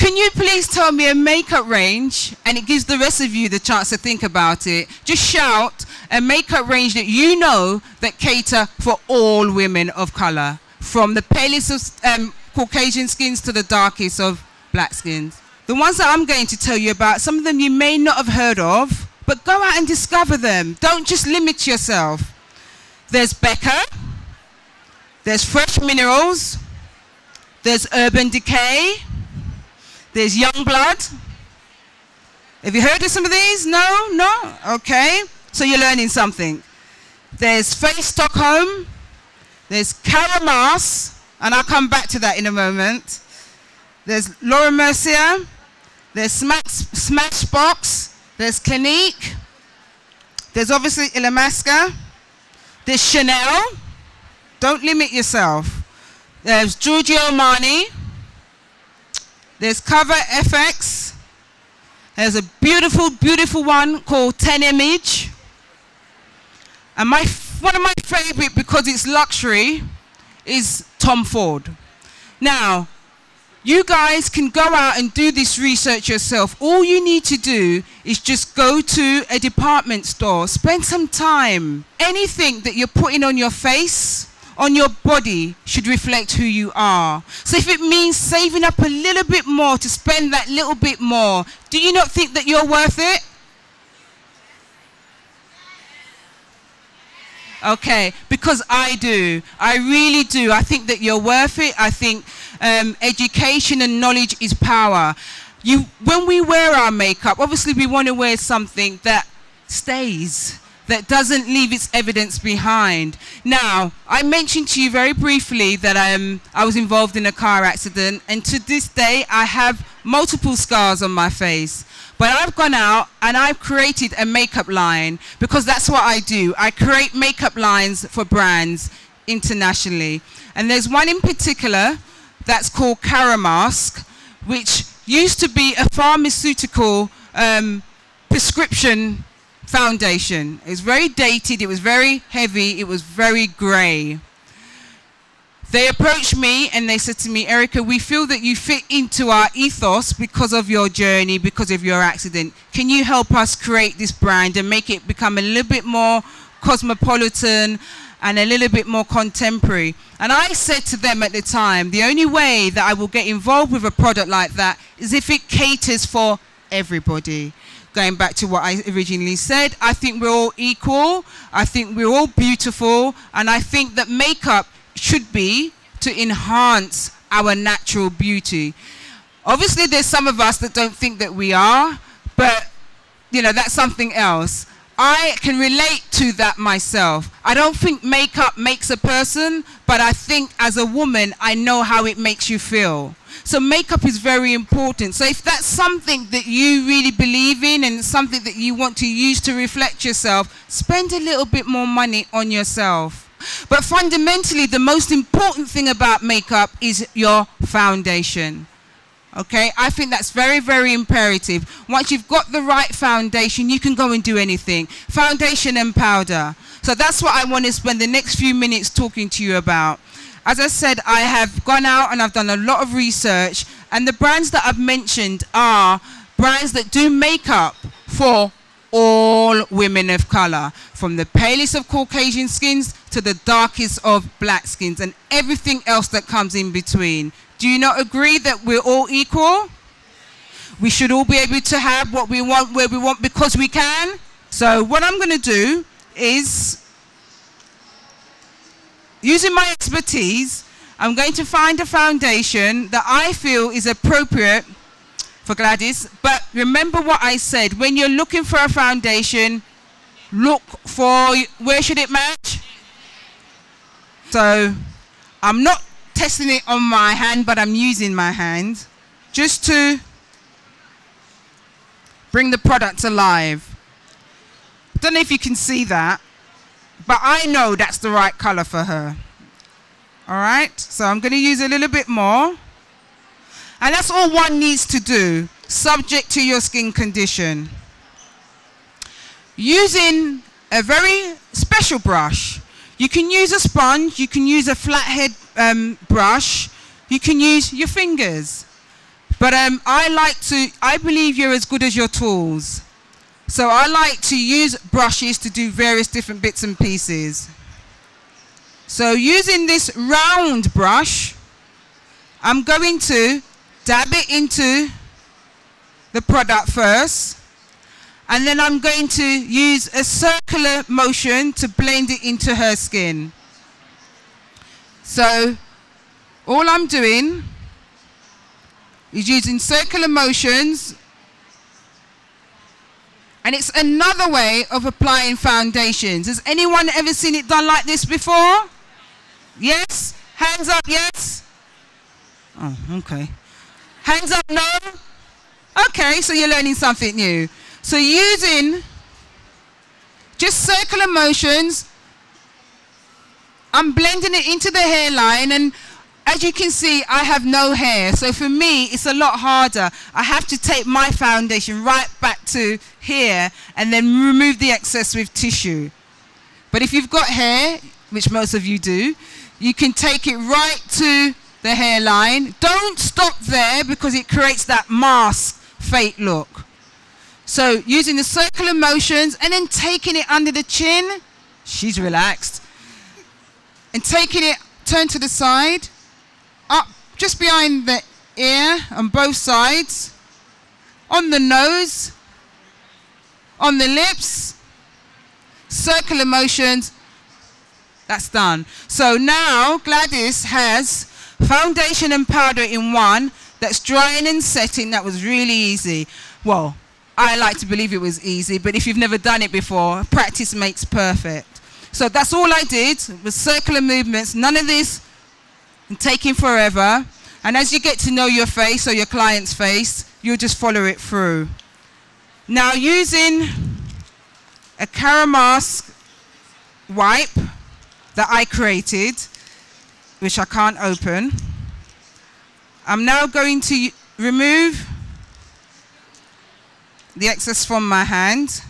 Can you please tell me a makeup range, and it gives the rest of you the chance to think about it. Just shout a makeup range that you know that cater for all women of color, from the palest of Caucasian skins to the darkest of black skins. The ones that I'm going to tell you about, some of them you may not have heard of, but go out and discover them. Don't just limit yourself. There's Becca, there's Fresh Minerals, there's Urban Decay, there's Youngblood. Have you heard of some of these? No? No? Okay. So you're learning something. There's Face Stockholm, there's Cara Mars, and I'll come back to that in a moment. There's Laura Mercier, there's Smashbox, there's Clinique, there's obviously Illamasqua, there's Chanel, don't limit yourself. There's Giorgio Armani, there's Cover FX, there's a beautiful, beautiful one called 10 Image, and one of my favorite, because it's luxury, is Tom Ford. Now, you guys can go out and do this research yourself. All you need to do is just go to a department store, spend some time. Anything that you're putting on your face, on your body, should reflect who you are. So if it means saving up a little bit more to spend that little bit more, do you not think that you're worth it? Okay, because I do. I really do. I think that you're worth it. I think education and knowledge is power. When we wear our makeup, obviously we want to wear something that stays, that doesn't leave its evidence behind. Now, I mentioned to you very briefly that I was involved in a car accident, and to this day I have multiple scars on my face. But I've gone out and I've created a makeup line, because that's what I do. I create makeup lines for brands internationally. And there's one in particular that's called Cara Mask, which used to be a pharmaceutical prescription foundation. It was very dated, it was very heavy, it was very grey. They approached me and they said to me, Eryca, we feel that you fit into our ethos because of your journey, because of your accident. Can you help us create this brand and make it become a little bit more cosmopolitan and a little bit more contemporary? And I said to them at the time, the only way that I will get involved with a product like that is if it caters for everybody. Going back to what I originally said, I think we're all equal, I think we're all beautiful, and I think that makeup should be to enhance our natural beauty. Obviously there's some of us that don't think that we are, but you know, that's something else. I can relate to that myself. I don't think makeup makes a person, but I think as a woman I know how it makes you feel. So makeup is very important. So if that's something that you really believe in and something that you want to use to reflect yourself, spend a little bit more money on yourself. But fundamentally, the most important thing about makeup is your foundation. Okay, I think that's very, very imperative. Once you've got the right foundation, you can go and do anything. Foundation and powder. So that's what I want to spend the next few minutes talking to you about. As I said, I have gone out and I've done a lot of research, and the brands that I've mentioned are brands that do makeup for all women of color, from the palest of Caucasian skins to the darkest of black skins and everything else that comes in between. Do you not agree that we're all equal? We should all be able to have what we want, where we want, because we can. So what I'm going to do is, using my expertise, I'm going to find a foundation that I feel is appropriate for Gladys. But remember what I said, when you're looking for a foundation, look for, where should it match? So I'm not testing it on my hand, but I'm using my hand just to bring the product alive. I don't know if you can see that, but I know that's the right color for her. All right, so I'm going to use a little bit more. And that's all one needs to do, subject to your skin condition. Using a very special brush. You can use a sponge, you can use a flathead brush, you can use your fingers. But I believe you're as good as your tools. So I like to use brushes to do various different bits and pieces. So using this round brush, I'm going to dab it into the product first, and then I'm going to use a circular motion to blend it into her skin. So all I'm doing is using circular motions, and it's another way of applying foundations. Has anyone ever seen it done like this before? Yes? Hands up, yes? Oh, okay. Hands up, no? Okay, so you're learning something new. So using just circular motions, I'm blending it into the hairline, and as you can see, I have no hair. So for me, it's a lot harder. I have to take my foundation right back to here and then remove the excess with tissue. But if you've got hair, which most of you do, you can take it right to the hairline. Don't stop there because it creates that mask fake look. So using the circular motions and then taking it under the chin, she's relaxed, and taking it, turn to the side, up just behind the ear on both sides, on the nose, on the lips, circular motions. That's done. So now Gladys has foundation and powder in one. That's drying and setting. That was really easy. Well, I like to believe it was easy, but if you've never done it before, practice makes perfect. So that's all I did, was circular movements, none of this and taking forever. And as you get to know your face or your client's face, you'll just follow it through. Now using a Caramask wipe that I created, which I can't open, I'm now going to remove the excess from my hand.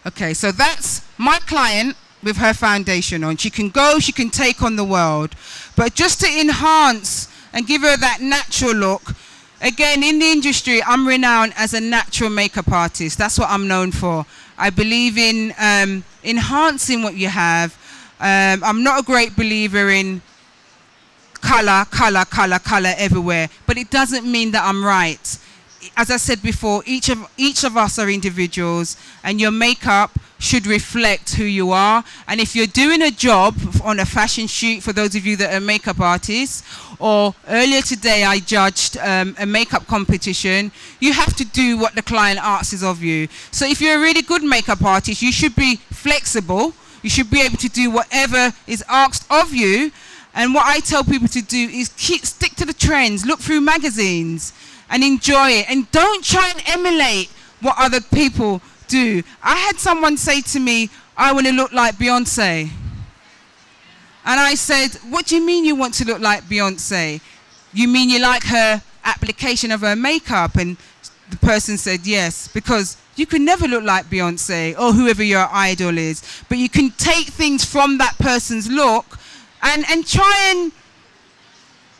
Okay, so that's my client with her foundation on. She can go, she can take on the world. But just to enhance and give her that natural look, again, in the industry, I'm renowned as a natural makeup artist. That's what I'm known for. I believe in enhancing what you have. I'm not a great believer in color everywhere, but it doesn't mean that I'm right. As I said before, each of us are individuals, and your makeup should reflect who you are. And if you're doing a job on a fashion shoot, for those of you that are makeup artists, or earlier today I judged a makeup competition, you have to do what the client asks of you. So if you're a really good makeup artist, you should be flexible. You should be able to do whatever is asked of you. And what I tell people to do is stick to the trends, look through magazines and enjoy it. And don't try and emulate what other people do. I had someone say to me, I want to look like Beyonce. And I said, what do you mean you want to look like Beyonce? You mean you like her application of her makeup? And the person said, yes, because you can never look like Beyonce or whoever your idol is. But you can take things from that person's look and try and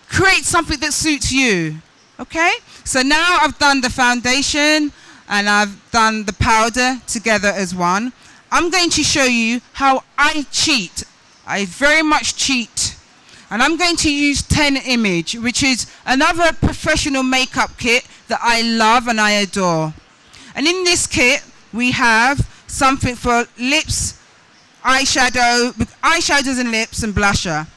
create something that suits you, okay? So now I've done the foundation and I've done the powder together as one. I'm going to show you how I cheat. I very much cheat. And I'm going to use 10 Image, which is another professional makeup kit that I love and I adore. And in this kit, we have something for lips, eyeshadows and lips, and blusher.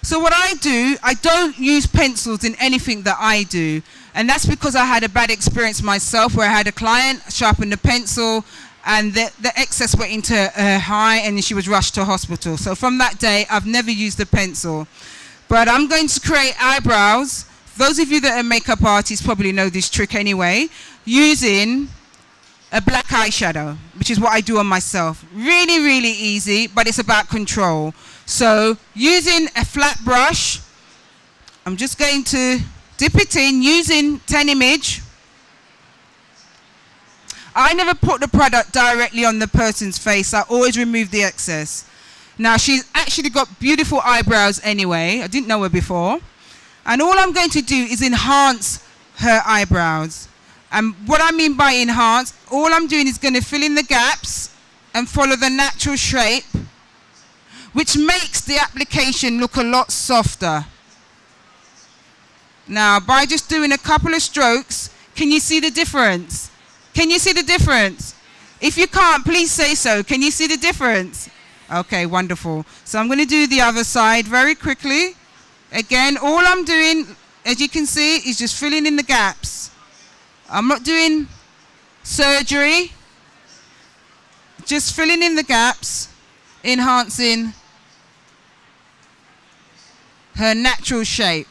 So what I do, I don't use pencils in anything that I do. And that's because I had a bad experience myself where I had a client sharpen the pencil and the excess went into her eye and she was rushed to hospital. So from that day, I've never used a pencil. But I'm going to create eyebrows. Those of you that are makeup artists probably know this trick anyway, using a black eyeshadow, which is what I do on myself. Really, really easy, but it's about control. So using a flat brush, I'm just going to dip it in using 10 Image. I never put the product directly on the person's face. I always remove the excess. Now she's actually got beautiful eyebrows anyway. I didn't know her before. And all I'm going to do is enhance her eyebrows. And what I mean by enhance, all I'm doing is going to fill in the gaps and follow the natural shape, which makes the application look a lot softer. Now, by just doing a couple of strokes, can you see the difference? Can you see the difference? If you can't, please say so. Can you see the difference? Okay, wonderful. So I'm going to do the other side very quickly. Again, all I'm doing, as you can see, is just filling in the gaps. I'm not doing surgery. Just filling in the gaps, enhancing her natural shape.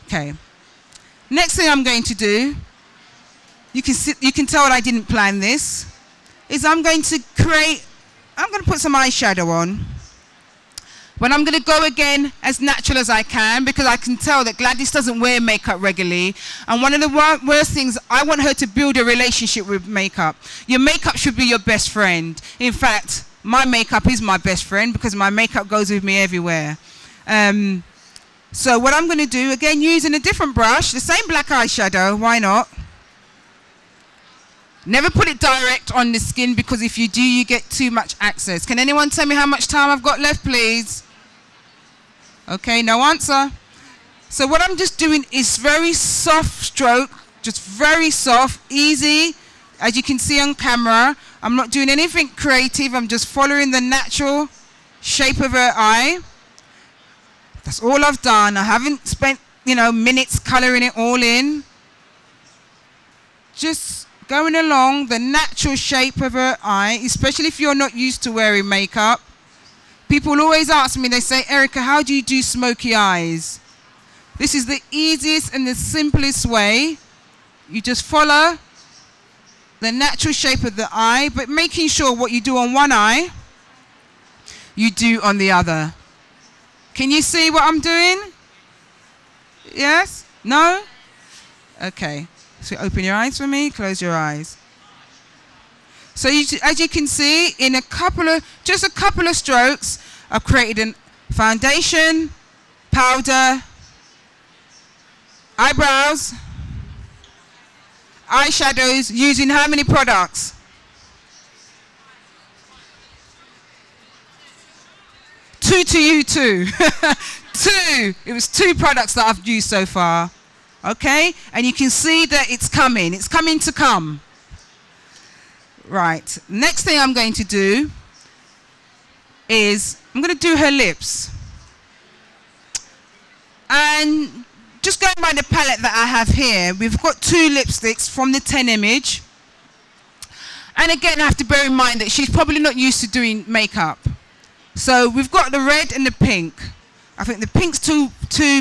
Okay. Next thing I'm going to do, you can tell I didn't plan this, is I'm going to put some eyeshadow on. But I'm going to go again as natural as I can, because I can tell that Gladys doesn't wear makeup regularly. And one of the worst things, I want her to build a relationship with makeup. Your makeup should be your best friend. In fact, my makeup is my best friend because my makeup goes with me everywhere. So what I'm going to do, again, using a different brush, the same black eyeshadow, why not? Never put it direct on the skin, because if you do, you get too much access. Can anyone tell me how much time I've got left, please? Okay, no answer. So what I'm just doing is very soft stroke, just very soft, easy. As you can see on camera, I'm not doing anything creative. I'm just following the natural shape of her eye. That's all I've done. I haven't spent, minutes coloring it all in. Just going along the natural shape of her eye, especially if you're not used to wearing makeup. People always ask me, they say, Eryca, how do you do smoky eyes? This is the easiest and the simplest way. You just follow the natural shape of the eye, but making sure what you do on one eye, you do on the other. Can you see what I'm doing? Yes? No? Okay. So open your eyes for me, close your eyes. So as you can see, in just a couple of strokes, I've created a foundation, powder, eyebrows, eyeshadows, using how many products? 2 to you too. 2. It was 2 products that I've used so far. Okay? And you can see that it's coming. It's coming to come. Right. Next thing I'm going to do is I'm going to do her lips. And just going by the palette that I have here, we've got 2 lipsticks from the 10 image. And again, I have to bear in mind that she's probably not used to doing makeup. So we've got the red and the pink. I think the pink's too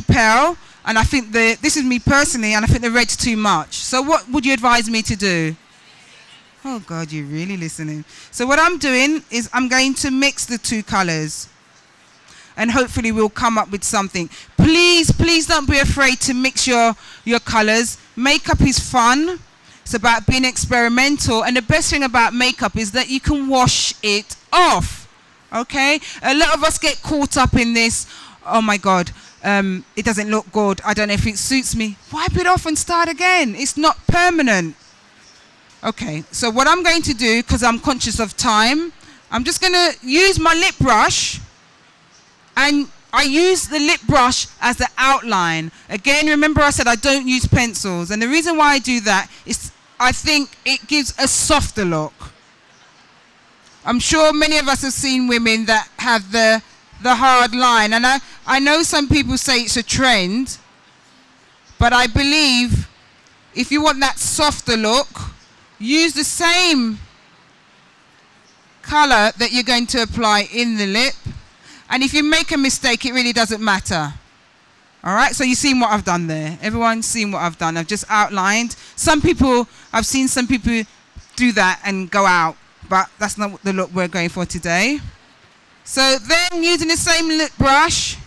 pale, and I think this is me personally, and I think the red's too much. So what would you advise me to do? Oh God, you're really listening. So what I'm doing is I'm going to mix the 2 colors, and hopefully we'll come up with something. Please, please don't be afraid to mix your colors. Makeup is fun. It's about being experimental, and the best thing about makeup is that you can wash it off. Okay? A lot of us get caught up in this. Oh my God, it doesn't look good. I don't know if it suits me. Wipe it off and start again. It's not permanent. Okay, so what I'm going to do, because I'm conscious of time, I'm just going to use my lip brush, and I use the lip brush as the outline. Again, remember I said I don't use pencils, and the reason why I do that is I think it gives a softer look. I'm sure many of us have seen women that have the hard line, and I know some people say it's a trend, but I believe if you want that softer look, use the same color that you're going to apply in the lip, and if you make a mistake, it really doesn't matter. All right, so you've seen what I've done there. Everyone's seen what I've done. I've just outlined. I've seen some people do that and go out, but that's not the look we're going for today. So then, using the same lip brush,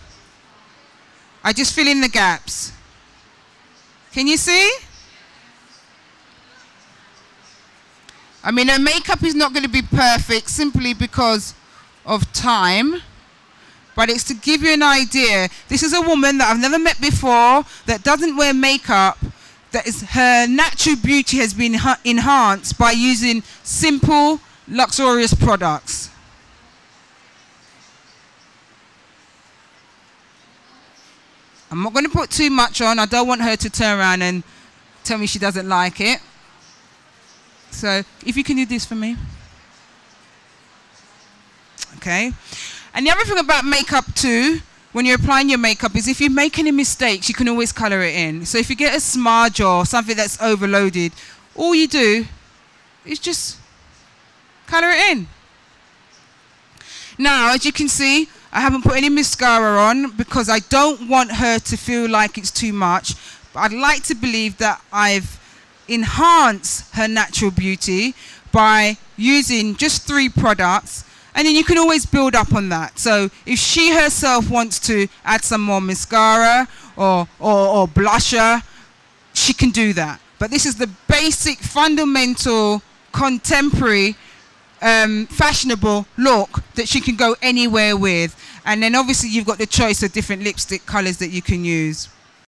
I just fill in the gaps. Can you see? I mean, her makeup is not going to be perfect simply because of time. but it's to give you an idea. This is a woman that I've never met before, that doesn't wear makeup, that is, her natural beauty has been enhanced by using simple, luxurious products. I'm not going to put too much on. I don't want her to turn around and tell me she doesn't like it. So if you can do this for me. Okay. And the other thing about makeup too, when you're applying your makeup, is if you make any mistakes, you can always color it in. So if you get a smudge or something that's overloaded, all you do is just color it in. Now, as you can see, I haven't put any mascara on because I don't want her to feel like it's too much. But I'd like to believe that I've enhanced her natural beauty by using just 3 products. And then you can always build up on that. So if she herself wants to add some more mascara or blusher, she can do that. But this is the basic, fundamental, contemporary, fashionable look that she can go anywhere with. And then obviously you've got the choice of different lipstick colors that you can use.